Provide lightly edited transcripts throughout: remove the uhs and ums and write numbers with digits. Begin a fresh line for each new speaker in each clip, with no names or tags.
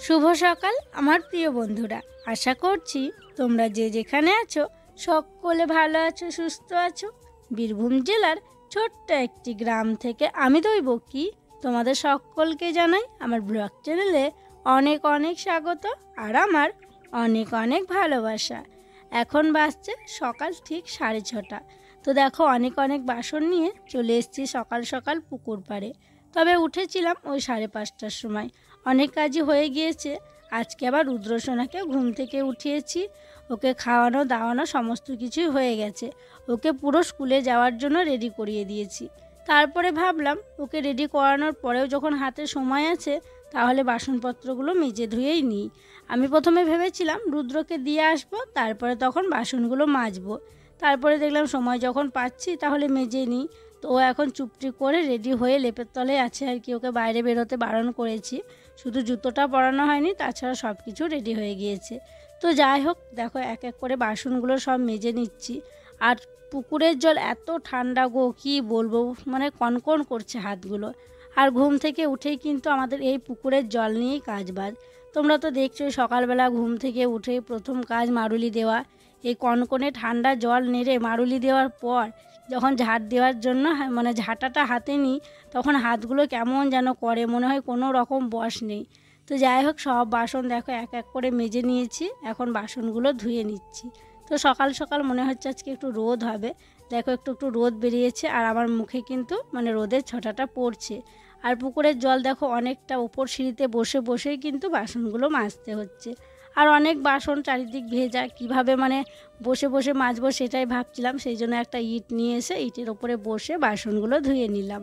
শুভ সকাল আমার প্রিয় বন্ধুরা, আশা করছি তোমরা যে যেখানে আছো সকলে ভালো আছো, সুস্থ আছো। বীরভূম জেলার ছোট্ট একটি গ্রাম থেকে আমি দৈবকী তোমাদের সকলকে জানাই আমার ব্লগ চ্যানেলে অনেক অনেক স্বাগত আর আমার অনেক অনেক ভালোবাসা। এখন বাজছে সকাল ঠিক 6:30। তো দেখো অনেক অনেক বাসন নিয়ে চলে এসেছি সকাল সকাল পুকুর পাড়ে। তবে উঠেছিলাম ওই 5:30টার সময়। অনেক কাজই হয়ে গিয়েছে। আজকে আবার রুদ্রসোনাকে ঘুম থেকে উঠিয়েছি, ওকে খাওয়ানো দাওয়ানো সমস্ত কিছুই হয়ে গেছে। ওকে পুরো স্কুলে যাওয়ার জন্য রেডি করিয়ে দিয়েছি। তারপরে ভাবলাম ওকে রেডি করানোর পরেও যখন হাতে সময় আছে তাহলে বাসনপত্রগুলো মেজে ধুয়েই নিই। আমি প্রথমে ভেবেছিলাম রুদ্রকে দিয়ে আসবো, তারপরে তখন বাসনগুলো মাজবো। তারপরে দেখলাম সময় যখন পাচ্ছি তাহলে মেজে নিই। তো ও এখন চুপটি করে রেডি হয়ে লেপের তলায় আছে আর কি। ওকে বাইরে বেরোতে বারণ করেছি, শুধু জুতোটা পরানো হয়নি, তাছাড়া সব কিছু রেডি হয়ে গিয়েছে। তো যাই হোক, দেখো এক এক করে বাসনগুলো সব মেজে নিচ্ছি। আর পুকুরের জল এত ঠান্ডা গো, কী বলবো, মানে কনকন করছে হাতগুলো। আর ঘুম থেকে উঠেই কিন্তু আমাদের এই পুকুরের জল নিয়েই কাজবাজ। তোমরা তো দেখছোই সকালবেলা ঘুম থেকে উঠেই প্রথম কাজ মারুলি দেওয়া। এই কনকনে ঠান্ডা জল নেড়ে মারুলি দেওয়ার পর যখন ঝাঁট দেওয়ার জন্য মানে ঝাঁটাটা হাতে নিই, তখন হাতগুলো কেমন যেন করে, মনে হয় কোনো রকম বশ নেই। তো যাই হোক, সব বাসন দেখো এক এক করে মেজে নিয়েছি, এখন বাসনগুলো ধুয়ে নিচ্ছি। তো সকাল সকাল মনে হচ্ছে আজকে একটু রোদ হবে। দেখো একটু একটু রোদ বেরিয়েছে আর আমার মুখে কিন্তু মানে রোদের ছটাটা পড়ছে। আর পুকুরের জল দেখো অনেকটা ওপর সিঁড়িতে বসে বসেই কিন্তু বাসনগুলো মাজতে হচ্ছে। আর অনেক বাসন চারিদিক ভেজা, কিভাবে মানে বসে বসে মাজবো সেটাই ভাবছিলাম। সেই জন্য একটা ইট নিয়ে এসে ইটের ওপরে বসে বাসনগুলো ধুয়ে নিলাম।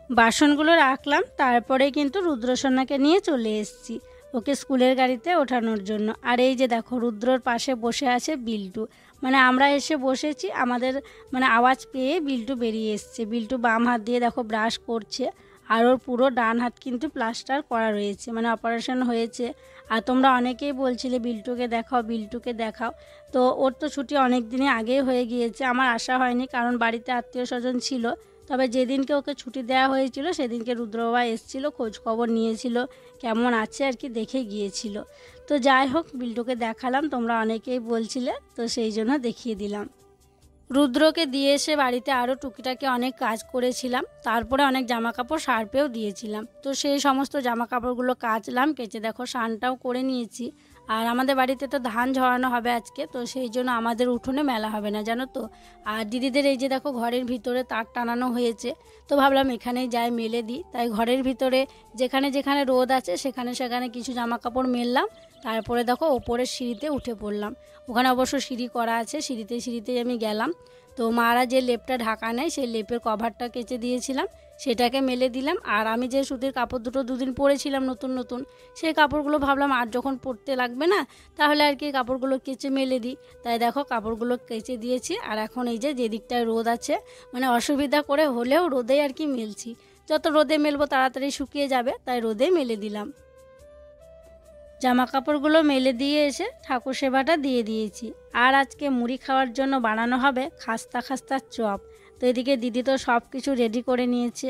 বাসনগুলো রাখলাম, তারপরে কিন্তু রুদ্রসোনাকে নিয়ে চলে এসেছি ওকে স্কুলের গাড়িতে ওঠানোর জন্য। আর এই যে দেখো রুদ্রর পাশে বসে আছে বিল্টু। মানে আমরা এসে বসেছি, আমাদের মানে আওয়াজ পেয়ে বিল্টু বেরিয়ে এসছে। বিল্টু বাম হাত দিয়ে দেখো ব্রাশ করছে, আর ওর পুরো ডান হাত কিন্তু প্লাস্টার করা রয়েছে, মানে অপারেশন হয়েছে। আর তোমরা অনেকেই বলছিলে বিল্টুকে দেখাও বিল্টুকে দেখাও। তো ওর তো ছুটি অনেক দিনই আগেই হয়ে গিয়েছে, আমার আসা হয়নি কারণ বাড়িতে আত্মীয় স্বজন ছিল। তবে যেদিনকে ওকে ছুটি দেওয়া হয়েছিল সেদিনকে রুদ্রবাবা এসেছিল, খোঁজ খবর নিয়েছিল, কেমন আছে আর কি দেখে গিয়েছিল। তো যাই হোক, বিল্টুকে দেখালাম, তোমরা অনেকেই বলছিলে, তো সেই জন্য দেখিয়ে দিলাম। রুদ্রকে দিয়ে এসে বাড়িতে আরও টুকিটাকি অনেক কাজ করেছিলাম। তারপরে অনেক জামাকাপড় সার্ফেও দিয়েছিলাম। তো সেই সমস্ত জামাকাপড়গুলো কাচলাম, কেচে দেখো স্নানটাও করে নিয়েছি। আর আমাদের বাড়িতে তো ধান ঝরানো হবে আজকে, তো সেই জন্য আমাদের উঠোনে মেলা হবে না, জানো তো। আর দিদিদের এই যে দেখো ঘরের ভিতরে তার টানানো হয়েছে, তো ভাবলাম এখানেই যাই মেলে দিই। তাই ঘরের ভিতরে যেখানে যেখানে রোদ আছে সেখানে সেখানে কিছু জামাকাপড় মেললাম। তারপরে দেখো ওপরের সিঁড়িতে উঠে পড়লাম। ওখানে অবশ্য সিঁড়ি করা আছে, সিঁড়িতেই আমি গেলাম। তো মারা যে লেপটা ঢাকা নেয় সেই লেপের কভারটা কেচে দিয়েছিলাম, সেটাকে মেলে দিলাম। আর আমি যে সুতির কাপড় দুটো দুদিন পরেছিলাম নতুন নতুন, সেই কাপড়গুলো ভাবলাম আর যখন পরতে লাগবে না তাহলে আর কি কাপড়গুলো কেচে মেলে দিই। তাই দেখো কাপড়গুলো কেচে দিয়েছি। আর এখন এই যে যেদিকটায় রোদ আছে, মানে অসুবিধা করে হলেও রোদে আর কি মেলছি। যত রোদে মেলবো তাড়াতাড়ি শুকিয়ে যাবে, তাই রোদে মেলে দিলাম। জামা কাপড়গুলো মেলে দিয়ে এসে ঠাকুর সেবাটা দিয়ে দিয়েছি। আর আজকে মুড়ি খাওয়ার জন্য বানানো হবে খাস্তা খাস্তার চপ। তো এদিকে দিদি তো সব কিছু রেডি করে নিয়েছে,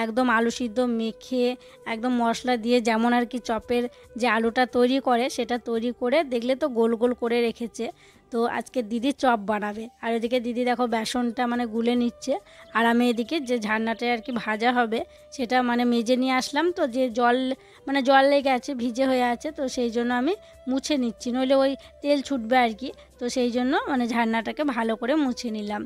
একদম আলু সিদ্ধ মেখে একদম মশলা দিয়ে, যেমন আর কি চপের যে আলুটা তৈরি করে সেটা তৈরি করে দেখলে তো গোল গোল করে রেখেছে। তো আজকে দিদি চপ বানাবে। আর এদিকে দিদি দেখো বেসনটা মানে গুলে নিচ্ছে। আর আমি এদিকে যে ঝান্নাটায় আর কি ভাজা হবে সেটা মানে মেজে নিয়ে আসলাম। তো যে জল লেগে আছে, ভিজে হয়ে আছে, তো সেই জন্য আমি মুছে নিচ্ছি, নইলে ওই তেল ছুটবে আর কি। তো সেই জন্য মানে ঝান্নাটাকে ভালো করে মুছে নিলাম।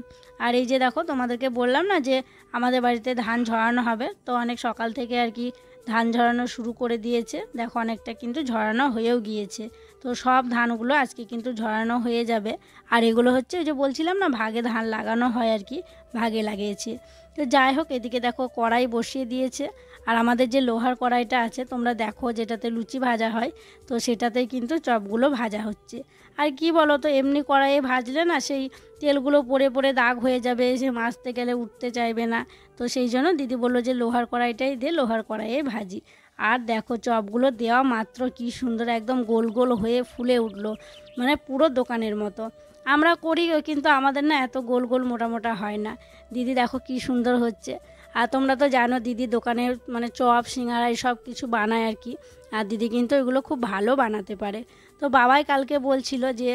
আর এই যে দেখো তোমাদেরকে বললাম না যে আমাদের বাড়িতে ধান ঝরানো হবে, তো অনেক সকাল থেকে আর কি ধান ঝরানো শুরু করে দিয়েছে। দেখো অনেকটা কিন্তু ঝরানো হয়েও গিয়েছে। তো সব ধানগুলো আজকে কিন্তু ঝরানো হয়ে যাবে। আর এগুলো হচ্ছে ওই যে বলছিলাম না ভাগে ধান লাগানো হয় আর কি, ভাগে লাগিয়েছে। তো যাই হোক, এদিকে দেখো কড়াই বসিয়ে দিয়েছে। আর আমাদের যে লোহার কড়াইটা আছে তোমরা দেখো, যেটাতে লুচি ভাজা হয়, তো সেটাতেই কিন্তু চপগুলো ভাজা হচ্ছে। আর কি বলো তো, এমনি কড়াইয়ে ভাজলে না সেই তেলগুলো পড়ে পড়ে দাগ হয়ে যাবে, সে মাজতে গেলে উঠতে চাইবে না। তো সেই জন্য দিদি বললো যে লোহার কড়াইটাই দিয়ে লোহার কড়াইয়ে ভাজি। আর দেখো চপগুলো দেওয়া মাত্র কি সুন্দর একদম গোল গোল হয়ে ফুলে উঠলো, মানে পুরো দোকানের মতো। আমরা করি কিন্তু আমাদের না এত গোল গোল মোটা মোটা হয় না। দিদি দেখো কি সুন্দর হচ্ছে। আর তোমরা তো জানো দিদি দোকানের মানে চপ সিঙ্গারা সব কিছু বানায় আর কি। আর দিদি কিন্তু এগুলো খুব ভালো বানাতে পারে। তো বাবাই কালকে বলছিল যে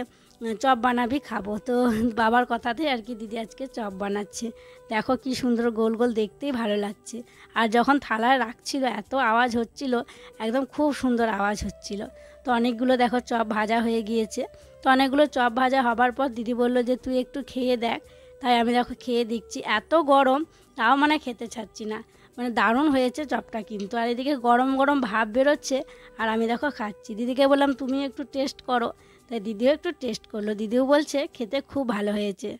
চপ বানাবি খাবো, তো বাবার কথাতেই আর কি দিদি আজকে চপ বানাচ্ছে। দেখো কি সুন্দর গোল গোল, দেখতেই ভালো লাগছে। আর যখন থালায় রাখছিল এত আওয়াজ হচ্ছিল, একদম খুব সুন্দর আওয়াজ হচ্ছিল। তো অনেকগুলো দেখো চপ ভাজা হয়ে গিয়েছে। তো অনেকগুলো চপ ভাজা হবার পর দিদি বলল যে তুই একটু খেয়ে দেখ। তাই আমি দেখো খেয়ে দেখছি, এত গরম তাও মানে খেতে ছাড়ছি না, মানে দারুণ হয়েছে চপটা কিন্তু। আর এদিকে গরম গরম ভাব বেরোচ্ছে আর আমি দেখো খাচ্ছি। দিদিকে বললাম তুমি একটু টেস্ট করো, তাই দিদিও একটু টেস্ট করলো। দিদিও বলছে খেতে খুব ভালো হয়েছে।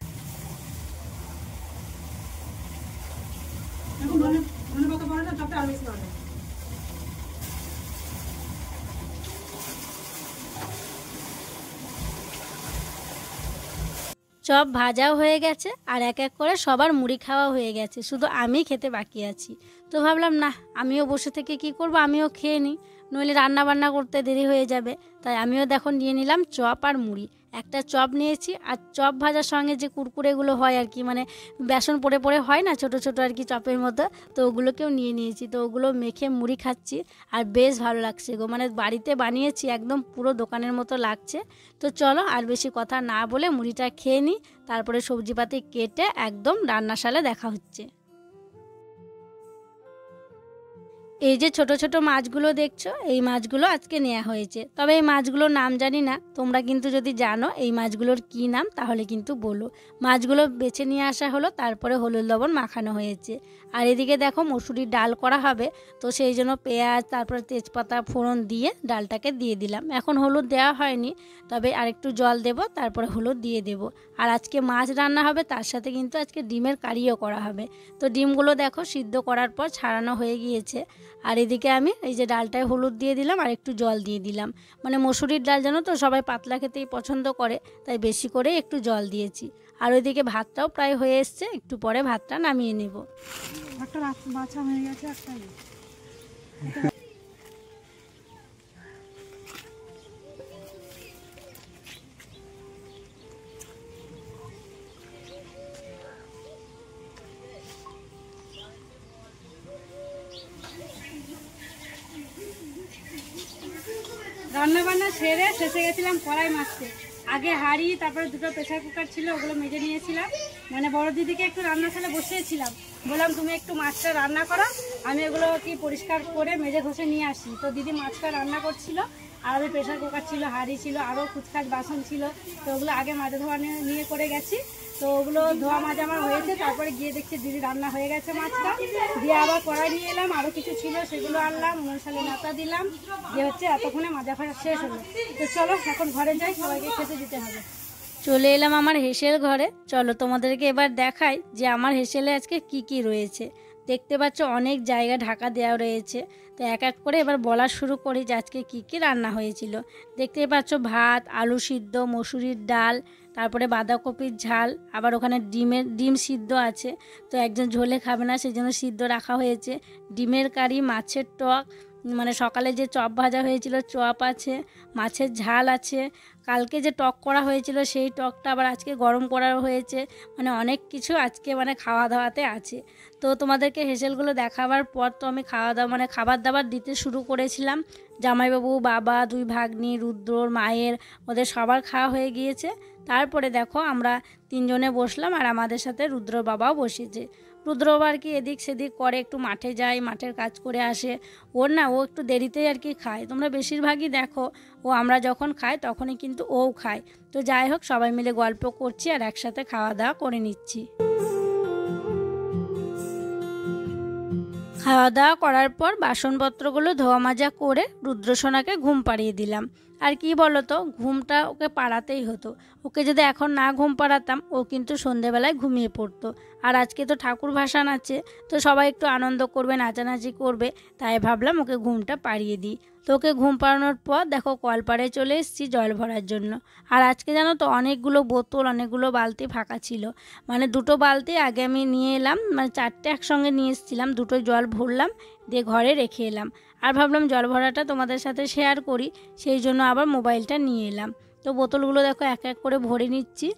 চপ ভাজাও হয়ে গেছে আর এক এক করে সবার মুড়ি খাওয়া হয়ে গেছে, শুধু আমি খেতে বাকি আছি। তো ভাবলাম না আমিও বসে থেকে কি করব, আমিও খেয়ে নিই, নইলে রান্না বান্না করতে দেরি হয়ে যাবে। তাই আমিও দেখো নিয়ে নিলাম চপ আর মুড়ি। একটা চপ নিয়েছি, আর চপ ভাজার সঙ্গে যে কুরকুরেগুলো হয় আর কি, মানে বেসন পড়ে পড়ে হয় না ছোট ছোট আর কি চপের মতো, তো ওগুলোকেও নিয়ে নিয়েছি। তো ওগুলো মেখে মুড়ি খাচ্ছি আর বেশ ভালো লাগছে গো, মানে বাড়িতে বানিয়েছি একদম পুরো দোকানের মতো লাগছে। তো চলো আর বেশি কথা না বলে মুড়িটা খেয়ে নিই, তারপরে সবজিপাতি কেটে একদম রান্নাশালে দেখা হচ্ছে। এই যে ছোট ছোট মাছগুলো দেখছো, এই মাছগুলো আজকে নেওয়া হয়েছে। তবে এই মাছগুলোর নাম জানি না, তোমরা কিন্তু যদি জানো এই মাছগুলোর কি নাম তাহলে কিন্তু বলো। মাছগুলো বেছে নিয়ে আসা হলো, তারপরে হলুদ লবণ মাখানো হয়েছে। আর এদিকে দেখো মসুরির ডাল করা হবে, তো সেই জন্য পেঁয়াজ তারপরে তেজপাতা ফোড়ন দিয়ে ডালটাকে দিয়ে দিলাম। এখন হলুদ দেওয়া হয়নি, তবে আরেকটু জল দেব, তারপরে হলুদ দিয়ে দেব। আর আজকে মাছ রান্না হবে, তার সাথে কিন্তু আজকে ডিমের কারিও করা হবে। তো ডিমগুলো দেখো সিদ্ধ করার পর ছাড়ানো হয়ে গিয়েছে। আর এদিকে আমি এই যে ডালটায় হলুদ দিয়ে দিলাম আর একটু জল দিয়ে দিলাম, মানে মসুরির ডাল জানো তো সবাই পাতলা খেতেই পছন্দ করে, তাই বেশি করে একটু জল দিয়েছি। আর ওইদিকে ভাতটাও প্রায় হয়ে এসছে, একটু পরে ভাতটা নামিয়ে নেব।
বাছা হয়ে গেছে একটা। রান্না বান্না সেরে শেষে গেছিলাম কড়াই মাছতে। আগে হাঁড়ি তারপরে দুটো প্রেসার কুকার ছিল, ওগুলো মেজে নিয়েছিলাম। মানে বড় দিদিকে একটু রান্নাশালে বসিয়েছিলাম, বললাম তুমি একটু মাছটা রান্না করো, আমি এগুলো কি পরিষ্কার করে মেজে ঘষে নিয়ে আসি। তো দিদি মাছটা রান্না করছিল, আর আমি প্রেসার কুকার ছিল, হাঁড়ি ছিল, আরও কুচকাচ বাসন ছিল, তো ওগুলো আগে মাজা ধোয়া নিয়ে করে গেছি। তো ওগুলো ধোয়া মাজা আমার হয়েছে, তারপরে গিয়ে দেখছি দিদি রান্না হয়ে গেছে মাছটা দিয়ে। আবার কড়াই নিয়ে এলাম, আরও কিছু ছিল সেগুলো আনলাম, মশালে নাতা দিলাম, যে হচ্ছে এতক্ষণে মাজা ফাজা শেষ হলো। তো চলো এখন ঘরে যাই, সবাইকে খেতে দিতে হবে।
চলে এলাম আমার হেসেল ঘরে। চলো তোমাদেরকে এবার দেখাই যে আমার হেসেলে আজকে কি কি রয়েছে। দেখতে পাচ্ছ অনেক জায়গা ঢাকা দেওয়া রয়েছে। তো এক এক করে এবার বলা শুরু করি যে আজকে কি কি রান্না হয়েছিল। দেখতেই পাচ্ছ ভাত, আলু সিদ্ধ, মসুরির ডাল, তারপরে বাঁধাকপির ঝাল, আবার ওখানে ডিম সিদ্ধ আছে। তো একজন ঝোলে খাবে না, সেই জন্য সিদ্ধ রাখা হয়েছে। ডিমের কারি, মাছের টক, মানে সকালে যে চপ ভাজা হয়েছিল চপ আছে, মাছের ঝাল আছে, কালকে যে টক করা হয়েছিল সেই টকটা আবার আজকে গরম করা হয়েছে। মানে অনেক কিছু আজকে মানে খাওয়া দাওয়াতে আছে। তো তোমাদেরকে হেসেলগুলো দেখাবার পর তো আমি খাওয়া দাওয়া মানে খাবার দাবার দিতে শুরু করেছিলাম। জামাইবাবু, বাবা, দুই ভাগ্নি, রুদ্রর মায়ের, ওদের সবার খাওয়া হয়ে গিয়েছে। তারপরে দেখো আমরা তিনজনে বসলাম, আর আমাদের সাথে রুদ্রর বাবাও বসেছে। রুদ্র আর কি এদিক সেদিক করে, একটু মাঠে যায়, মাঠের কাজ করে আসে। ও একটু দেরিতেই আর কি খায়। তোমরা বেশিরভাগই দেখো ও আমরা যখন খাই তখনই কিন্তু ওও খায়। তো যাই হোক, সবাই মিলে গল্প করছি আর একসাথে খাওয়া দাওয়া করে নিচ্ছি। খাওয়া দাওয়া করার পর বাসনপত্রগুলো ধোয়া মাজা করে রুদ্রসোনাকে ঘুম পাড়িয়ে দিলাম। আর কি বলো তো, ঘুমটা ওকে পাড়াতেই হতো। ওকে যদি এখন না ঘুম পাড়াতাম ও কিন্তু সন্ধেবেলায় ঘুমিয়ে পড়তো। আর আজকে তো ঠাকুর ভাসান আছে, তো সবাই একটু আনন্দ করবে, নাচানাচি করবে, তাই ভাবলাম ওকে ঘুমটা পাড়িয়ে দিই। তো ওকে ঘুম পাড়ানোর পর দেখো কলপাড়ে চলে এসেছি জল ভরার জন্য। আর আজকে জানো তো অনেকগুলো বোতল, অনেকগুলো বালতি ফাঁকা ছিল। মানে দুটো বালতি আগে আমি নিয়ে এলাম, মানে চারটে একসঙ্গে নিয়ে এসেছিলাম, দুটো জল ভরলাম দিয়ে ঘরে রেখে এলাম। আর ভাবলাম জল ভরাটা তোমাদের সাথে শেয়ার করি, সেই জন্য আবার মোবাইলটা নিয়ে এলাম। তো বোতলগুলো দেখো এক এক করে ভরে নিচ্ছি।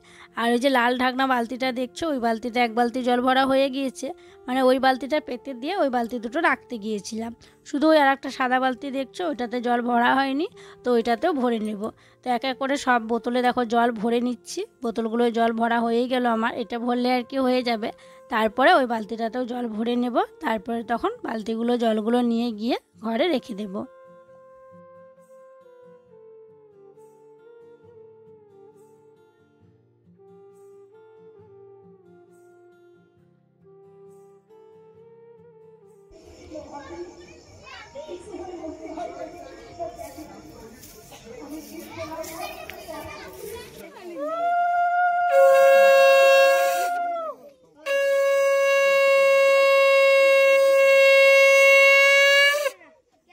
আর ওই যে লাল ঢাকনা বালতিটা দেখছো, ওই বালতিটা এক বালতি জল ভরা হয়ে গিয়েছে, মানে ওই বালতিটা পেতে দিয়ে ওই বালতি দুটো রাখতে গিয়েছিলাম। শুধু ওই আর একটা সাদা বালতি দেখছো, ওইটাতে জল ভরা হয়নি, তো ওইটাতেও ভরে নেব। তো এক এক করে সব বোতলে দেখো জল ভরে নিচ্ছি। বোতলগুলো জল ভরা হয়েই গেল আমার, এটা ভরলে আর কি হয়ে যাবে। তারপরে ওই বালতিটাতেও জল ভরে নেব, তারপরে তখন বালতিগুলো জলগুলো নিয়ে গিয়ে ঘরে রেখে দেব।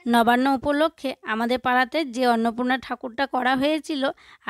নবান্ন উপলক্ষে আমাদের পাড়াতে যে অন্নপূর্ণা ঠাকুরটা করা হয়েছিল,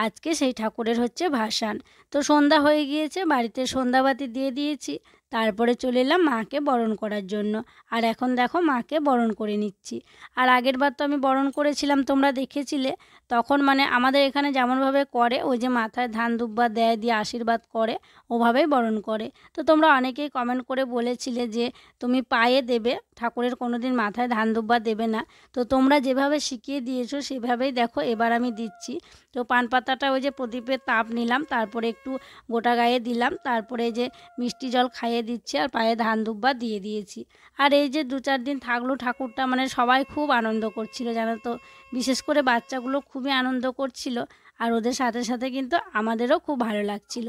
আজকে সেই ঠাকুরের হচ্ছে ভাসান। তো সন্ধ্যা হয়ে গিয়েছে, বাড়িতে সন্ধ্যাবাতি দিয়ে দিয়েছি, তারপরে চলে এলাম মাকে বরণ করার জন্য। আর এখন দেখো মাকে বরণ করে নিচ্ছি। আর আগের বার তো আমি বরণ করেছিলাম, তোমরা দেখেছিলে। তখন মানে আমাদের এখানে যেমনভাবে করে, ওই যে মাথায় ধান দুব্বা দেয়, দিয়ে আশীর্বাদ করে, ওভাবেই বরণ করে। তো তোমরা অনেকেই কমেন্ট করে বলেছিলে যে তুমি পায়ে দেবে, ঠাকুরের কোনো দিন মাথায় ধান দুব্বা দেবে না। তো তোমরা যেভাবে শিখিয়ে দিয়েছো সেভাবেই দেখো এবার আমি দিচ্ছি। তো পান পাতাটা ওই যে প্রদীপের তাপ নিলাম, তারপরে একটু গোটা গায়ে দিলাম, তারপরে যে মিষ্টি জল খাইয়ে দিচ্ছি, আর পায়ে ধান দুব্বা দিয়ে দিয়েছি। আর এই যে 2-4 দিন থাকলো ঠাকুরটা, মানে সবাই খুব আনন্দ করছিল জানো তো, বিশেষ করে বাচ্চাগুলো খুবই আনন্দ করছিল। আর ওদের সাথে সাথে কিন্তু আমাদেরও খুব ভালো লাগছিল।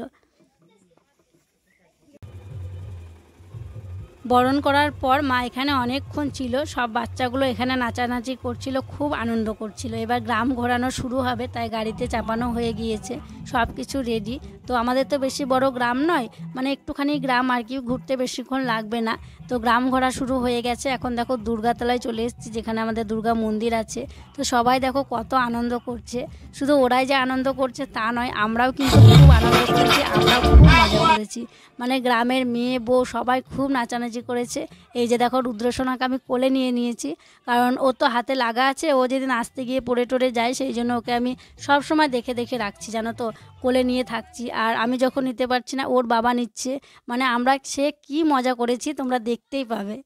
বরণ করার পর মা এখানে অনেকক্ষণ ছিল, সব বাচ্চাগুলো এখানে নাচানাচি করছিল, খুব আনন্দ করছিল। এবার গ্রাম ঘোরানো শুরু হবে, তাই গাড়িতে চাপানো হয়ে গিয়েছে, সব কিছু রেডি। তো আমাদের তো বেশি বড় গ্রাম নয়, মানে একটুখানি গ্রাম আর কি, ঘুরতে বেশিক্ষণ লাগবে না। তো গ্রাম ঘোরা শুরু হয়ে গেছে। এখন দেখো দুর্গাতলায় চলে এসেছি, যেখানে আমাদের দুর্গা মন্দির আছে। তো সবাই দেখো কত আনন্দ করছে। শুধু ওরাই যে আনন্দ করছে তা নয়, আমরাও কিন্তু খুব আনন্দ করেছি, আমরাও খুব মজা করেছি। মানে গ্রামের মেয়ে বউ সবাই খুব নাচানাচি করেছে। এই যে দেখো রুদ্রসোনাকে আমি কোলে নিয়ে নিয়েছি, কারণ ও তো হাতে লাগা আছে, ও যেদিন আসতে গিয়ে পড়ে টরে যায়, সেই জন্য ওকে আমি সব সময় দেখে দেখে রাখছি জানো তো, কোলে নিয়ে থাকছি। আর আমি যখন নিতে পারছি না, ওর বাবা নিচ্ছে। মানে আমরা সে কি মজা করেছি তোমরা দেখতেই পাবে।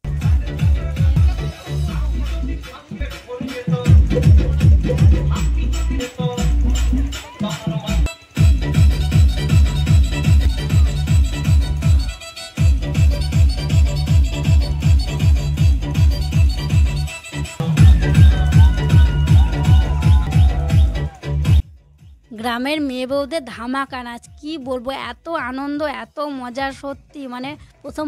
গ্রামের মেয়ে বউদের ধামাকা নাচ, কী বলবো, এত আনন্দ এত মজা সত্যি। মানে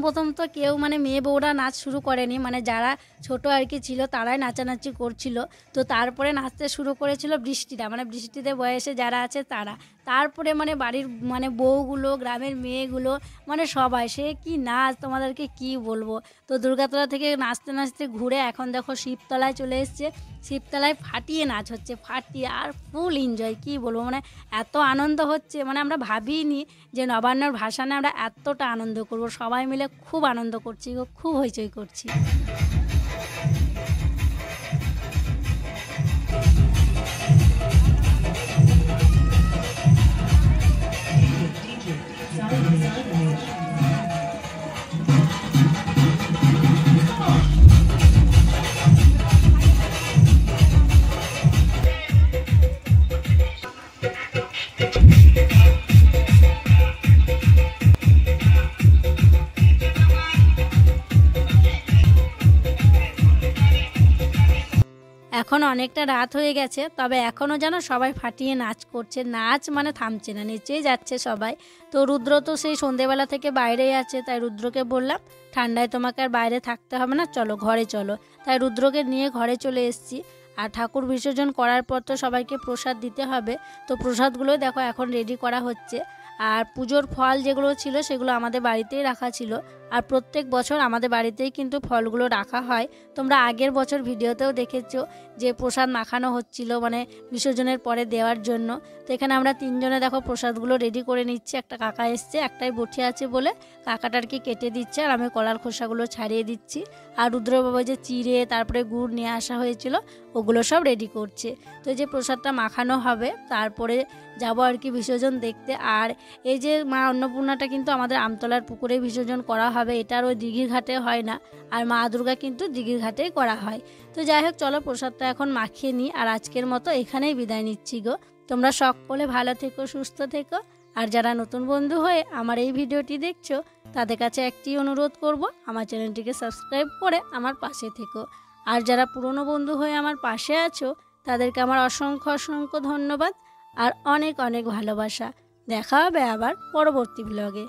প্রথম তো কেউ মানে মেয়ে বউরা নাচ শুরু করেনি, মানে যারা ছোট আর কি ছিল তারাই নাচানাচি করছিল। তো তারপরে নাচতে শুরু করেছিল বৃষ্টিরা, মানে বৃষ্টিতে বয়সে যারা আছে তারা। তারপরে মানে বাড়ির মানে বউগুলো, গ্রামের মেয়েগুলো, মানে সবাই, সে কি নাচ তোমাদেরকে কি বলবো। তো দুর্গাতলা থেকে নাচতে নাচতে ঘুরে এখন দেখো শিবতলায় চলে এসছে। শিবতলায় ফাটিয়ে নাচ হচ্ছে, ফাটিয়ে, আর ফুল এনজয়, কি বলবো, মানে এত আনন্দ হচ্ছে। মানে আমরা ভাবিনি যে নবান্নর ভাসানে আমরা এতটা আনন্দ করব। সবাই মিলে খুব আনন্দ করছি, খুব হইচই করছি। এখন অনেকটা রাত হয়ে গেছে, তবে এখনও যেন সবাই ফাটিয়ে নাচ করছে, নাচ মানে থামছে না, নেচেই যাচ্ছে সবাই। তো রুদ্র তো সেই সন্ধেবেলা থেকে বাইরেই আছে, তাই রুদ্রকে বললাম ঠান্ডায় তোমাকে আর বাইরে থাকতে হবে না, চলো ঘরে চলো। তাই রুদ্রকে নিয়ে ঘরে চলে এসেছি। আর ঠাকুর বিসর্জন করার পর তো সবাইকে প্রসাদ দিতে হবে, তো প্রসাদগুলো দেখো এখন রেডি করা হচ্ছে। আর পুজোর ফল যেগুলো ছিল সেগুলো আমাদের বাড়িতেই রাখা ছিল, আর প্রত্যেক বছর আমাদের বাড়িতেই কিন্তু ফলগুলো রাখা হয়। তোমরা আগের বছর ভিডিওতেও দেখেছো যে প্রসাদ মাখানো হচ্ছিল, মানে বিসর্জনের পরে দেওয়ার জন্য। তো এখানে আমরা তিনজনে দেখো প্রসাদগুলো রেডি করে নিচ্ছি। একটা কাকা এসছে, একটাই বটি আছে বলে কাকাটার কি কেটে দিচ্ছে, আর আমি কলার খোসাগুলো ছাড়িয়ে দিচ্ছি। আর রুদ্রবাবা যে চিড়ে তারপরে গুড় নিয়ে আসা হয়েছিল ওগুলো সব রেডি করছে। তো এই যে প্রসাদটা মাখানো হবে, তারপরে যাবো আর কি বিসর্জন দেখতে। আর এই যে মা অন্নপূর্ণাটা কিন্তু আমাদের আমতলার পুকুরে বিসর্জন করা হবে, এটার ওই দিঘির ঘাটে হয় না। আর মা দুর্গা কিন্তু দিঘির ঘাটেই করা হয়। তো যাই হোক, চলো প্রসাদটা এখন মাখিয়ে নিই। আর আজকের মতো এখানেই বিদায় নিচ্ছি গো। তোমরা সকলে ভালো থেকো, সুস্থ থেকো। আর যারা নতুন বন্ধু হয়ে আমার এই ভিডিওটি দেখছো তাদের কাছে একটি অনুরোধ করব, আমার চ্যানেলটিকে সাবস্ক্রাইব করে আমার পাশে থেকো। আর যারা পুরনো বন্ধু হয়ে আমার পাশে আছো তাদেরকে আমার অসংখ্য অসংখ্য ধন্যবাদ আর অনেক অনেক ভালোবাসা। দেখা হবে আবার পরবর্তী ব্লগে।